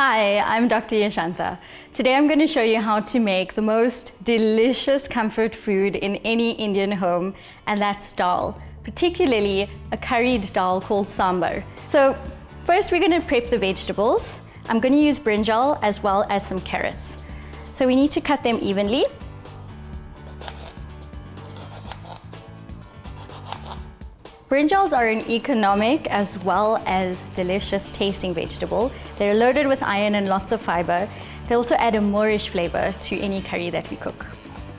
Hi, I'm Dr. Yeshantha. Today I'm going to show you how to make the most delicious comfort food in any Indian home, and that's dal, particularly a curried dal called sambar. So first we're going to prep the vegetables. I'm going to use brinjal as well as some carrots. So we need to cut them evenly. Brinjals are an economic as well as delicious tasting vegetable. They're loaded with iron and lots of fiber. They also add a Moorish flavor to any curry that we cook.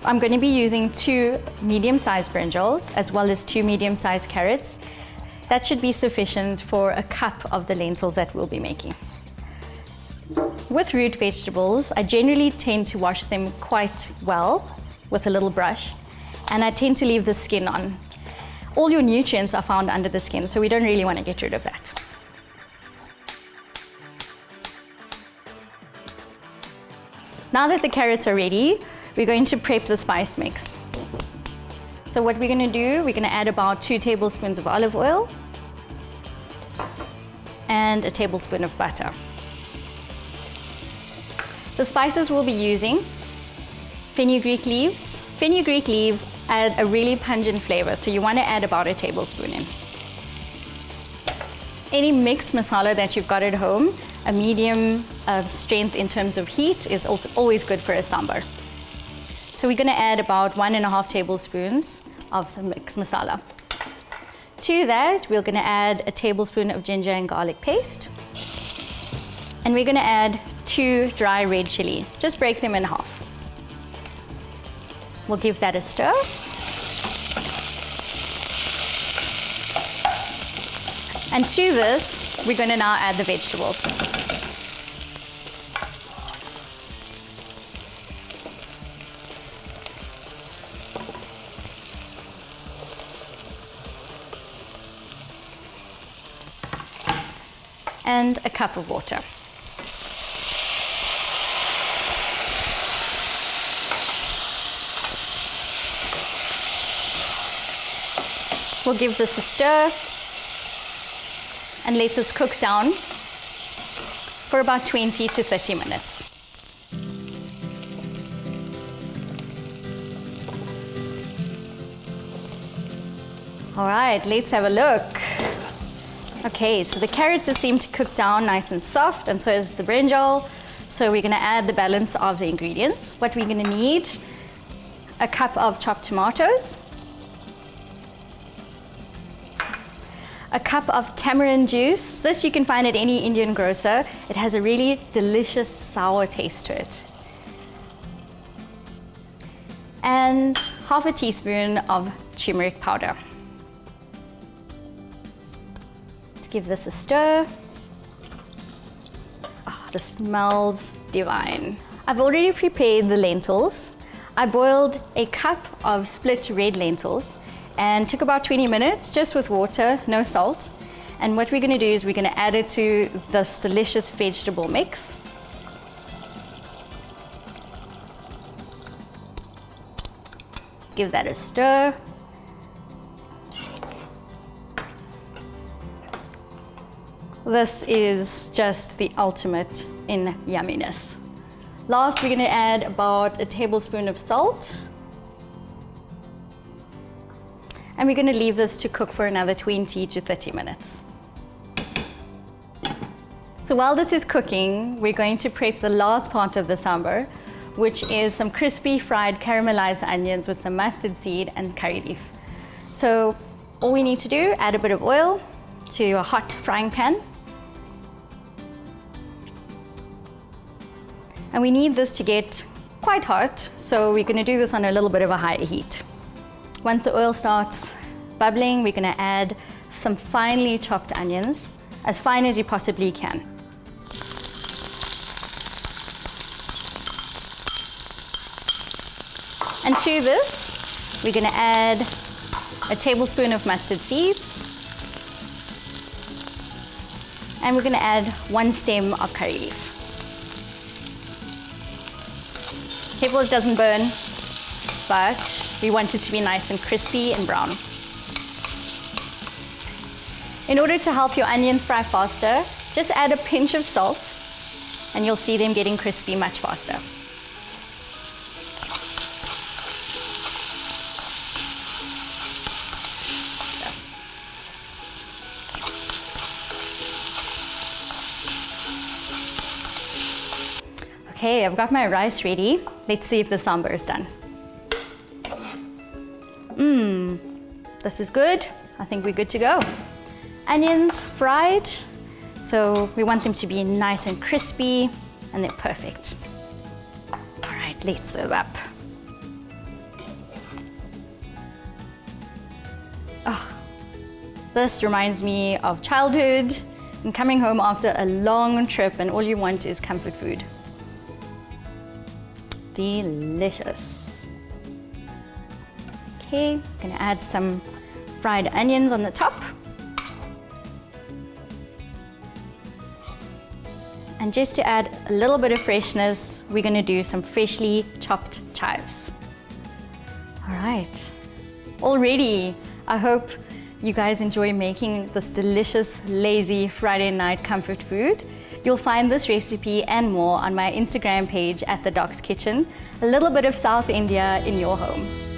I'm going to be using 2 medium-sized brinjals as well as 2 medium-sized carrots. That should be sufficient for a cup of the lentils that we'll be making. With root vegetables, I generally tend to wash them quite well with a little brush, and I tend to leave the skin on. All your nutrients are found under the skin, so we don't really want to get rid of that. Now that the carrots are ready, we're going to prep the spice mix. So what we're going to do, we're going to add about 2 tablespoons of olive oil and a tablespoon of butter. The spices we'll be using: fenugreek leaves. Fenugreek leaves add a really pungent flavor, so you want to add about a tablespoon in. Any mixed masala that you've got at home, a medium strength in terms of heat, is also always good for a sambar. So we're going to add about 1.5 tablespoons of the mixed masala. To that, we're going to add a tablespoon of ginger and garlic paste. And we're going to add 2 dry red chili. Just break them in half. We'll give that a stir. And to this, we're going to now add the vegetables. And a cup of water. We'll give this a stir and let this cook down for about 20 to 30 minutes. All right, let's have a look. Okay, so the carrots have seemed to cook down nice and soft, and so is the brinjal. So we're going to add the balance of the ingredients. What we're going to need: a cup of chopped tomatoes, a cup of tamarind juice. This you can find at any Indian grocer. It has a really delicious sour taste to it. And half a teaspoon of turmeric powder. Let's give this a stir. Oh, this smells divine. I've already prepared the lentils. I boiled a cup of split red lentils and took about 20 minutes just with water, no salt. And what we're going to do is we're going to add it to this delicious vegetable mix. Give that a stir. This is just the ultimate in yumminess. Last, we're going to add about a tablespoon of salt. And we're going to leave this to cook for another 20 to 30 minutes. So while this is cooking, we're going to prep the last part of the sambar, which is some crispy fried caramelized onions with some mustard seed and curry leaf. So all we need to do, add a bit of oil to a hot frying pan. And we need this to get quite hot, so we're going to do this on a little bit of a higher heat. Once the oil starts bubbling, we're going to add some finely chopped onions, as fine as you possibly can. And to this, we're going to add a tablespoon of mustard seeds. And we're going to add 1 stem of curry leaf. Careful it doesn't burn, but we want it to be nice and crispy and brown. In order to help your onions fry faster, just add a pinch of salt and you'll see them getting crispy much faster. Okay, I've got my rice ready. Let's see if the sambar is done. This is good. I think we're good to go. Onions fried, so we want them to be nice and crispy, and they're perfect. All right, let's serve up. Oh, this reminds me of childhood and coming home after a long trip, and all you want is comfort food. Delicious. Okay, I'm gonna add some fried onions on the top. And just to add a little bit of freshness, we're gonna do some freshly chopped chives. All right, already, I hope you guys enjoy making this delicious, lazy Friday night comfort food. You'll find this recipe and more on my Instagram page at The Doc's Kitchen, a little bit of South India in your home.